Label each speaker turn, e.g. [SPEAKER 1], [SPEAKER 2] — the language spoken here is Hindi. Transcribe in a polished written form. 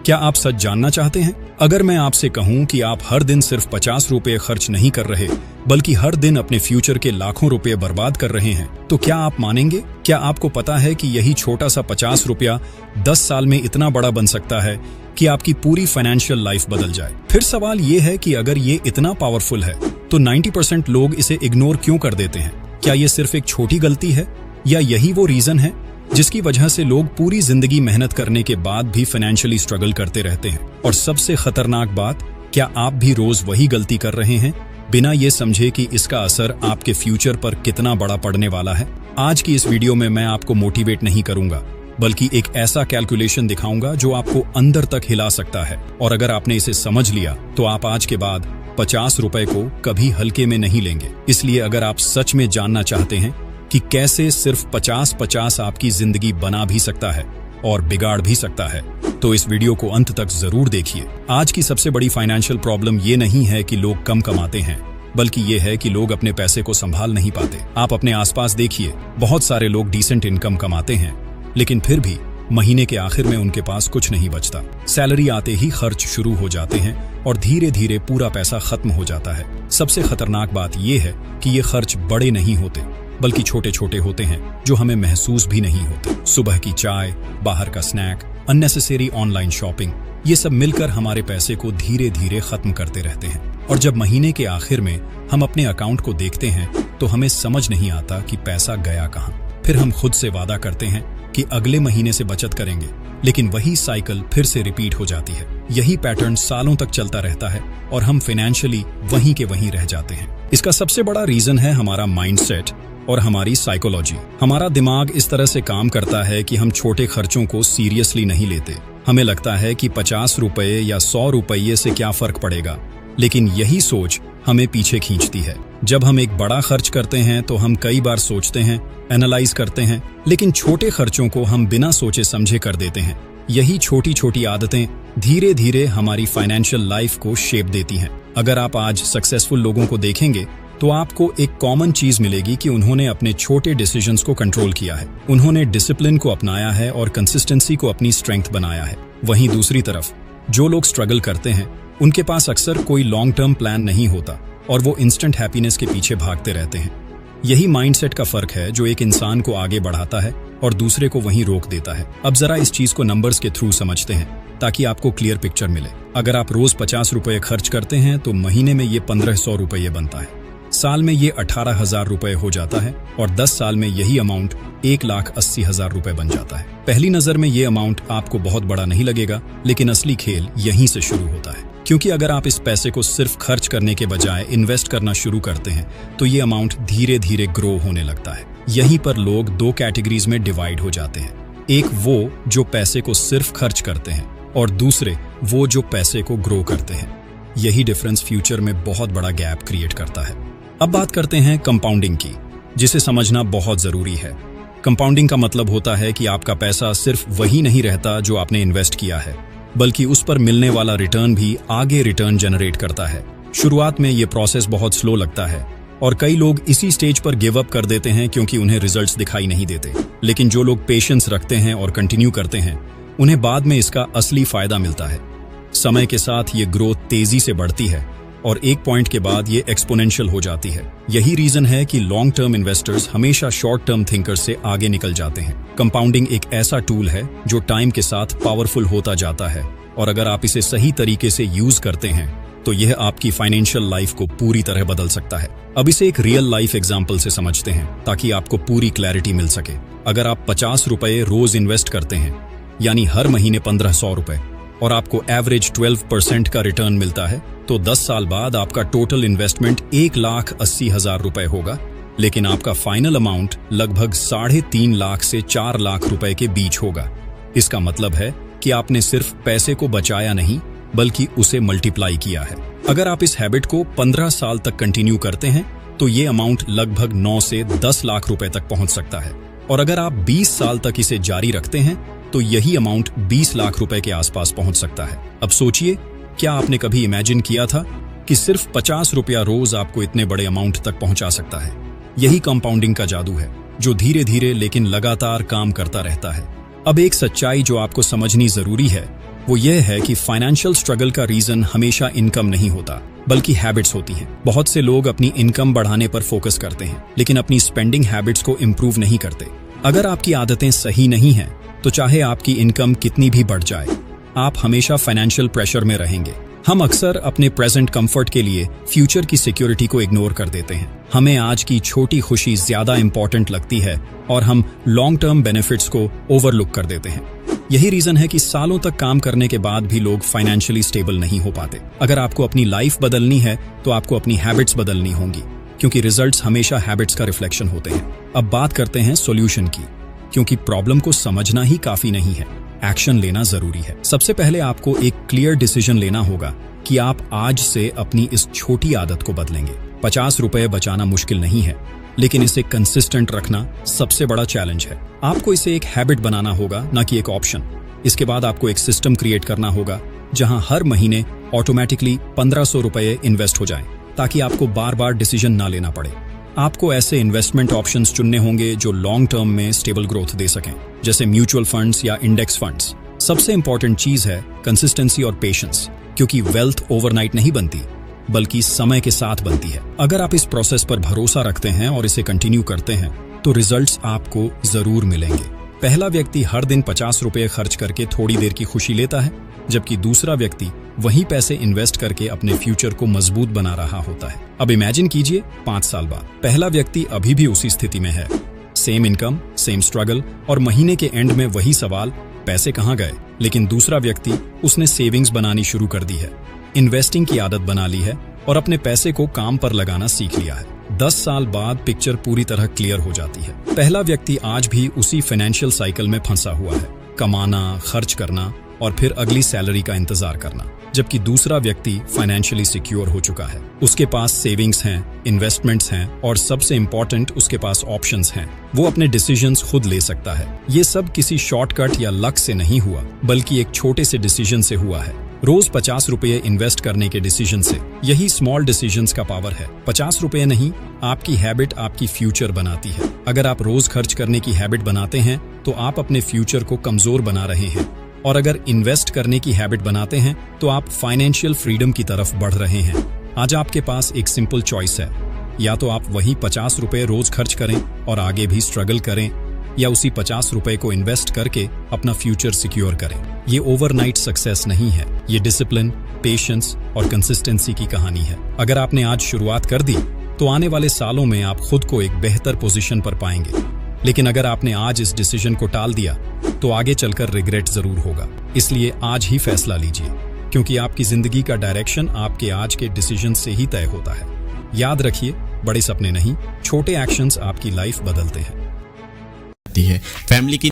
[SPEAKER 1] क्या आप सच जानना चाहते हैं? अगर मैं आपसे कहूं कि आप हर दिन सिर्फ 50 रुपये खर्च नहीं कर रहे, बल्कि हर दिन अपने फ्यूचर के लाखों रुपए बर्बाद कर रहे हैं, तो क्या आप मानेंगे? क्या आपको पता है कि यही छोटा सा 50 रुपया 10 साल में इतना बड़ा बन सकता है कि आपकी पूरी फाइनेंशियल लाइफ बदल जाए? फिर सवाल ये है कि अगर ये इतना पावरफुल है, तो 90% लोग इसे इग्नोर क्यों कर देते हैं? क्या ये सिर्फ एक छोटी गलती है, या यही वो रीजन है जिसकी वजह से लोग पूरी जिंदगी मेहनत करने के बाद भी फाइनेंशियली स्ट्रगल करते रहते हैं? और सबसे खतरनाक बात, क्या आप भी रोज वही गलती कर रहे हैं बिना ये समझे कि इसका असर आपके फ्यूचर पर कितना बड़ा पड़ने वाला है? आज की इस वीडियो में मैं आपको मोटिवेट नहीं करूंगा, बल्कि एक ऐसा कैलकुलेशन दिखाऊंगा जो आपको अंदर तक हिला सकता है। और अगर आपने इसे समझ लिया तो आप आज के बाद 50 रुपए को कभी हल्के में नहीं लेंगे। इसलिए अगर आप सच में जानना चाहते हैं कि कैसे सिर्फ 50-50 आपकी जिंदगी बना भी सकता है और बिगाड़ भी सकता है, तो इस वीडियो को अंत तक जरूर देखिए। आज की सबसे बड़ी फाइनेंशियल प्रॉब्लम ये नहीं है कि लोग कम कमाते हैं, बल्कि ये है कि लोग अपने पैसे को संभाल नहीं पाते। आप अपने आसपास देखिए, बहुत सारे लोग डिसेंट इनकम कमाते हैं, लेकिन फिर भी महीने के आखिर में उनके पास कुछ नहीं बचता। सैलरी आते ही खर्च शुरू हो जाते हैं और धीरे धीरे पूरा पैसा खत्म हो जाता है। सबसे खतरनाक बात यह है कि ये खर्च बड़े नहीं होते, बल्कि छोटे छोटे होते हैं जो हमें महसूस भी नहीं होते। सुबह की चाय, बाहर का स्नैक, अननेसेसरी ऑनलाइन शॉपिंग, ये सब मिलकर हमारे पैसे को धीरे धीरे खत्म करते रहते हैं। और जब महीने के आखिर में हम अपने अकाउंट को देखते हैं तो हमें समझ नहीं आता कि पैसा गया कहाँ। फिर हम खुद से वादा करते हैं कि अगले महीने से बचत करेंगे, लेकिन वही साइकिल फिर से रिपीट हो जाती है। यही पैटर्न सालों तक चलता रहता है और हम फाइनेंशियली वहीं के वहीं रह जाते हैं। इसका सबसे बड़ा रीजन है हमारा माइंडसेट और हमारी साइकोलॉजी। हमारा दिमाग इस तरह से काम करता है कि हम छोटे खर्चों को सीरियसली नहीं लेते। हमें लगता है कि 50 रुपए या 100 रुपये से क्या फर्क पड़ेगा, लेकिन यही सोच हमें पीछे खींचती है। जब हम एक बड़ा खर्च करते हैं तो हम कई बार सोचते हैं, एनालाइज करते हैं, लेकिन छोटे खर्चों को हम बिना सोचे समझे कर देते हैं। यही छोटी छोटी आदतें धीरे धीरे हमारी फाइनेंशियल लाइफ को शेप देती हैं। अगर आप आज सक्सेसफुल लोगों को देखेंगे तो आपको एक कॉमन चीज मिलेगी कि उन्होंने अपने छोटे डिसीजंस को कंट्रोल किया है, उन्होंने डिसिप्लिन को अपनाया है और कंसिस्टेंसी को अपनी स्ट्रेंथ बनाया है। वहीं दूसरी तरफ जो लोग स्ट्रगल करते हैं, उनके पास अक्सर कोई लॉन्ग टर्म प्लान नहीं होता और वो इंस्टेंट हैप्पीनेस के पीछे भागते रहते हैं। यही माइंडसेट का फर्क है जो एक इंसान को आगे बढ़ाता है और दूसरे को वहीं रोक देता है। अब जरा इस चीज को नंबर्स के थ्रू समझते हैं ताकि आपको क्लियर पिक्चर मिले। अगर आप रोज 50 रुपये खर्च करते हैं तो महीने में ये 1500 रुपये बनता है, साल में ये 18,000 रुपये हो जाता है और 10 साल में यही अमाउंट 1,80,000 रुपये बन जाता है। पहली नजर में ये अमाउंट आपको बहुत बड़ा नहीं लगेगा, लेकिन असली खेल यहीं से शुरू होता है। क्योंकि अगर आप इस पैसे को सिर्फ खर्च करने के बजाय इन्वेस्ट करना शुरू करते हैं तो ये अमाउंट धीरे धीरे ग्रो होने लगता है। यहीं पर लोग दो कैटेगरीज में डिवाइड हो जाते हैं। एक वो जो पैसे को सिर्फ खर्च करते हैं और दूसरे वो जो पैसे को ग्रो करते हैं। यही डिफरेंस फ्यूचर में बहुत बड़ा गैप क्रिएट करता है। अब बात करते हैं कंपाउंडिंग की, जिसे समझना बहुत जरूरी है। कंपाउंडिंग का मतलब होता है कि आपका पैसा सिर्फ वही नहीं रहता जो आपने इन्वेस्ट किया है, बल्कि उस पर मिलने वाला रिटर्न भी आगे रिटर्न जनरेट करता है। शुरुआत में ये प्रोसेस बहुत स्लो लगता है और कई लोग इसी स्टेज पर गिव अप कर देते हैं क्योंकि उन्हें रिजल्ट्स दिखाई नहीं देते। लेकिन जो लोग पेशेंस रखते हैं और कंटिन्यू करते हैं, उन्हें बाद में इसका असली फायदा मिलता है। समय के साथ ये ग्रोथ तेजी से बढ़ती है और एक पॉइंट के बाद ये एक्सपोनेंशियल हो जाती है। यही रीजन है कि लॉन्ग टर्म इन्वेस्टर्स हमेशा शॉर्ट टर्म थिंकर्स से आगे निकल जाते हैं। कंपाउंडिंग एक ऐसा टूल है जो टाइम के साथ पावरफुल होता जाता है और अगर आप इसे सही तरीके से यूज करते हैं तो यह आपकी फाइनेंशियल लाइफ को पूरी तरह बदल सकता है। अब इसे एक रियल लाइफ एग्जाम्पल से समझते हैं ताकि आपको पूरी क्लैरिटी मिल सके। अगर आप 50 रुपये रोज इन्वेस्ट करते हैं, यानी हर महीने 1500 रुपये, और आपको एवरेज 12% का रिटर्न मिलता है, तो 10 साल बाद आपका टोटल इन्वेस्टमेंट 1,80,000 रुपए होगा, लेकिन आपका फाइनल अमाउंट लगभग 3.5 लाख से 4 लाख रुपए के बीच होगा। इसका मतलब है कि आपने सिर्फ पैसे को बचाया नहीं, बल्कि उसे मल्टीप्लाई किया है। अगर आप इस हैबिट को 15 साल तक कंटिन्यू करते हैं तो ये अमाउंट लगभग 9 से 10 लाख रुपए तक पहुंच सकता है, और अगर आप 20 साल तक इसे जारी रखते हैं तो यही अमाउंट 20 लाख रुपए के आसपास पहुंच सकता है। अब सोचिए, क्या आपने कभी इमेजिन किया था कि सिर्फ 50 रुपया रोज आपको इतने बड़े अमाउंट तक पहुंचा सकता है? यही कंपाउंडिंग का जादू है, जो धीरे धीरे लेकिन लगातार काम करता रहता है। अब एक सच्चाई जो आपको समझनी जरूरी है वो ये है कि फाइनेंशियल स्ट्रगल का रीजन हमेशा इनकम नहीं होता, बल्कि हैबिट्स होती हैं। बहुत से लोग अपनी इनकम बढ़ाने पर फोकस करते हैं, लेकिन अपनी स्पेंडिंग हैबिट्स को इम्प्रूव नहीं करते। अगर आपकी आदतें सही नहीं हैं, तो चाहे आपकी इनकम कितनी भी बढ़ जाए, आप हमेशा फाइनेंशियल प्रेशर में रहेंगे। हम अक्सर अपने प्रेजेंट कंफर्ट के लिए फ्यूचर की सिक्योरिटी को इग्नोर कर देते हैं। हमें आज की छोटी खुशी ज्यादा इंपॉर्टेंट लगती है और हम लॉन्ग टर्म बेनिफिट्स को ओवरलुक कर देते हैं। यही रीजन है कि सालों तक काम करने के बाद भी लोग फाइनेंशियली स्टेबल नहीं हो पाते। अगर आपको अपनी लाइफ बदलनी है, तो आपको अपनी हैबिट्स बदलनी होंगी, क्योंकि रिजल्ट्स हमेशा हैबिट्स का रिफ्लेक्शन होते हैं। अब बात करते हैं सॉल्यूशन की, क्योंकि प्रॉब्लम को समझना ही काफी नहीं है, एक्शन लेना जरूरी है। सबसे पहले आपको एक क्लियर डिसीजन लेना होगा कि आप आज से अपनी इस छोटी आदत को बदलेंगे। 50 रुपए बचाना मुश्किल नहीं है, लेकिन इसे कंसिस्टेंट रखना सबसे बड़ा चैलेंज है। आपको इसे एक हैबिट बनाना होगा, ना कि एक ऑप्शन। इसके बाद आपको एक सिस्टम क्रिएट करना होगा जहां हर महीने ऑटोमेटिकली 1500 रुपए इन्वेस्ट हो जाएं, ताकि आपको बार बार डिसीजन ना लेना पड़े। आपको ऐसे इन्वेस्टमेंट ऑप्शंस चुनने होंगे जो लॉन्ग टर्म में स्टेबल ग्रोथ दे सकें, जैसे म्यूचुअल फंड्स या इंडेक्स फंड्स। सबसे इंपॉर्टेंट चीज है कंसिस्टेंसी और पेशेंस, क्योंकि वेल्थ ओवरनाइट नहीं बनती, बल्कि समय के साथ बनती है। अगर आप इस प्रोसेस पर भरोसा रखते हैं और इसे कंटिन्यू करते हैं, तो रिजल्ट्स आपको जरूर मिलेंगे। पहला व्यक्ति हर दिन 50 रुपए खर्च करके थोड़ी देर की खुशी लेता है, जबकि दूसरा व्यक्ति वही पैसे इन्वेस्ट करके अपने फ्यूचर को मजबूत बना रहा होता है। अब इमेजिन कीजिए 5 साल बाद पहला व्यक्ति अभी भी उसी स्थिति में है, सेम इनकम, सेम स्ट्रगल, और महीने के एंड में वही सवाल, पैसे कहाँ गए? लेकिन दूसरा व्यक्ति, उसने सेविंग्स बनानी शुरू कर दी है, इन्वेस्टिंग की आदत बना ली है और अपने पैसे को काम पर लगाना सीख लिया है। 10 साल बाद पिक्चर पूरी तरह क्लियर हो जाती है। पहला व्यक्ति आज भी उसी फाइनेंशियल साइकिल में फंसा हुआ है, कमाना, खर्च करना और फिर अगली सैलरी का इंतजार करना, जबकि दूसरा व्यक्ति फाइनेंशियली सिक्योर हो चुका है। उसके पास सेविंग्स हैं, इन्वेस्टमेंट्स हैं और सबसे इंपॉर्टेंट, उसके पास ऑप्शंस हैं। वो अपने डिसीजंस खुद ले सकता है। ये सब किसी शॉर्टकट या लक से नहीं हुआ, बल्कि एक छोटे से डिसीजन से हुआ है। रोज 50 रुपए इन्वेस्ट करने के डिसीजन से। यही स्मॉल डिसीजंस का पावर है। 50 रुपए नहीं, आपकी हैबिट आपकी फ्यूचर बनाती है। अगर आप रोज खर्च करने की हैबिट बनाते हैं, तो आप अपने फ्यूचर को कमजोर बना रहे हैं, और अगर इन्वेस्ट करने की हैबिट बनाते हैं, तो आप फाइनेंशियल फ्रीडम की तरफ बढ़ रहे हैं। आज आपके पास एक सिंपल चॉइस है, या तो आप वही 50 रुपए रोज खर्च करें और आगे भी स्ट्रगल करें, या उसी 50 रुपए को इन्वेस्ट करके अपना फ्यूचर सिक्योर करें। ये ओवरनाइट सक्सेस नहीं है, ये डिसिप्लिन, पेशेंस और कंसिस्टेंसी की कहानी है। अगर आपने आज शुरुआत कर दी, तो आने वाले सालों में आप खुद को एक बेहतर पोजीशन पर पाएंगे। लेकिन अगर आपने आज इस डिसीजन को टाल दिया, तो आगे चलकर रिग्रेट जरूर होगा। इसलिए आज ही फैसला लीजिए, क्योंकि आपकी जिंदगी का डायरेक्शन आपके आज के डिसीजन से ही तय होता है। याद रखिए, बड़े सपने नहीं, छोटे एक्शंस आपकी लाइफ बदलते हैं।
[SPEAKER 2] फैमिली की